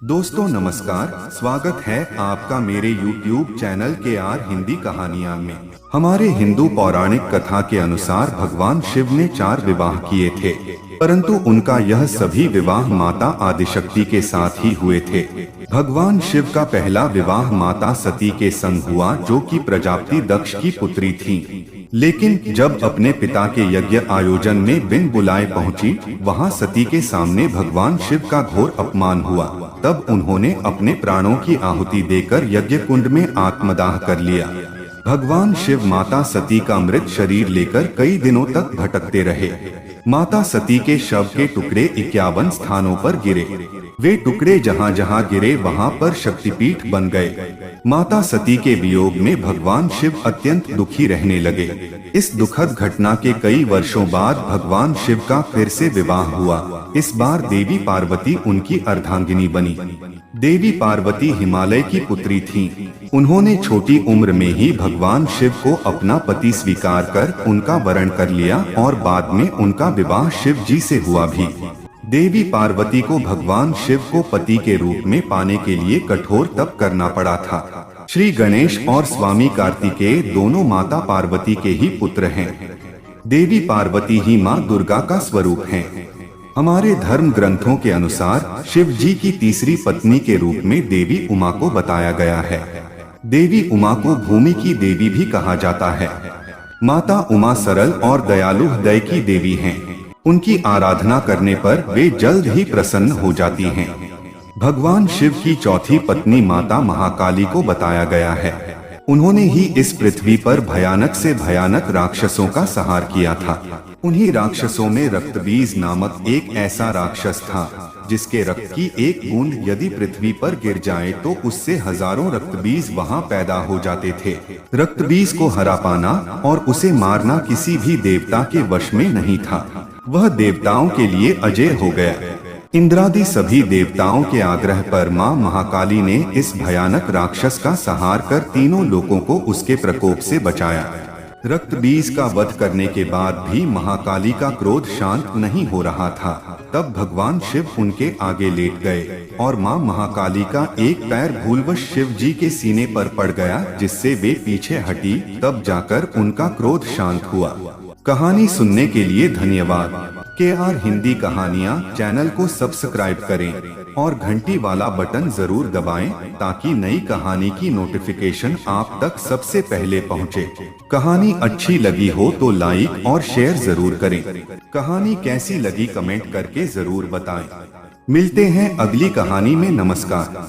दोस्तों नमस्कार, स्वागत है आपका मेरे YouTube चैनल KR हिंदी कहानियां में। हमारे हिंदू पौराणिक कथा के अनुसार भगवान शिव ने 4 विवाह किए थे, परंतु उनका यह सभी विवाह माता आदिशक्ति के साथ ही हुए थे। भगवान शिव का पहला विवाह माता सती के संग हुआ, जो कि प्रजापति दक्ष की पुत्री थी। लेकिन जब अपने पिता के यज्ञ आयोजन में बिन बुलाए पहुंची, वहां सती के सामने भगवान शिव का घोर अपमान हुआ। तब उन्होंने अपने प्राणों की आहुति देकर यज्ञ कुंड में आत्मदाह कर लिया। भगवान शिव माता सती का मृत शरीर लेकर कई दिनों तक भटकते रहे। माता सती के शव के टुकड़े 51 स्थानों पर गिरे। वे टुकड़े जहाँ जहाँ गिरे वहाँ पर शक्तिपीठ बन गए। माता सती के वियोग में भगवान शिव अत्यंत दुखी रहने लगे। इस दुखद घटना के कई वर्षों बाद भगवान शिव का फिर से विवाह हुआ। इस बार देवी पार्वती उनकी अर्धांगिनी बनी। देवी पार्वती हिमालय की पुत्री थीं। उन्होंने छोटी उम्र में ही भगवान शिव को अपना पति स्वीकार कर उनका वरण कर लिया और बाद में उनका विवाह शिव जी से हुआ भी। देवी पार्वती को भगवान शिव को पति के रूप में पाने के लिए कठोर तप करना पड़ा था। श्री गणेश और स्वामी कार्तिकेय दोनों माता पार्वती के ही पुत्र हैं। देवी पार्वती ही माँ दुर्गा का स्वरूप हैं। हमारे धर्म ग्रंथों के अनुसार शिव जी की तीसरी पत्नी के रूप में देवी उमा को बताया गया है। देवी उमा को भूमि की देवी भी कहा जाता है। माता उमा सरल और दयालु हृदय की देवी हैं। उनकी आराधना करने पर वे जल्द ही प्रसन्न हो जाती हैं। भगवान शिव की चौथी पत्नी माता महाकाली को बताया गया है। उन्होंने ही इस पृथ्वी पर भयानक से भयानक राक्षसों का संहार किया था। उन्हीं राक्षसों में रक्तबीज नामक एक ऐसा राक्षस था, जिसके रक्त की एक बूंद यदि पृथ्वी पर गिर जाए तो उससे हजारों रक्तबीज वहां पैदा हो जाते थे। रक्तबीज को हरा पाना और उसे मारना किसी भी देवता के वश में नहीं था। वह देवताओं के लिए अजेय हो गया। इंद्रादि सभी देवताओं के आग्रह पर मां महाकाली ने इस भयानक राक्षस का संहार कर तीनों लोगों को उसके प्रकोप से बचाया। रक्तबीज का वध करने के बाद भी महाकाली का क्रोध शांत नहीं हो रहा था। तब भगवान शिव उनके आगे लेट गए और मां महाकाली का एक पैर भूलवश शिव जी के सीने पर पड़ गया, जिससे वे पीछे हटी। तब जाकर उनका क्रोध शांत हुआ। कहानी सुनने के लिए धन्यवाद। KR हिंदी कहानियाँ चैनल को सब्सक्राइब करें और घंटी वाला बटन जरूर दबाएं, ताकि नई कहानी की नोटिफिकेशन आप तक सबसे पहले पहुंचे। कहानी अच्छी लगी हो तो लाइक और शेयर जरूर करें। कहानी कैसी लगी कमेंट करके जरूर बताएं। मिलते हैं अगली कहानी में। नमस्कार।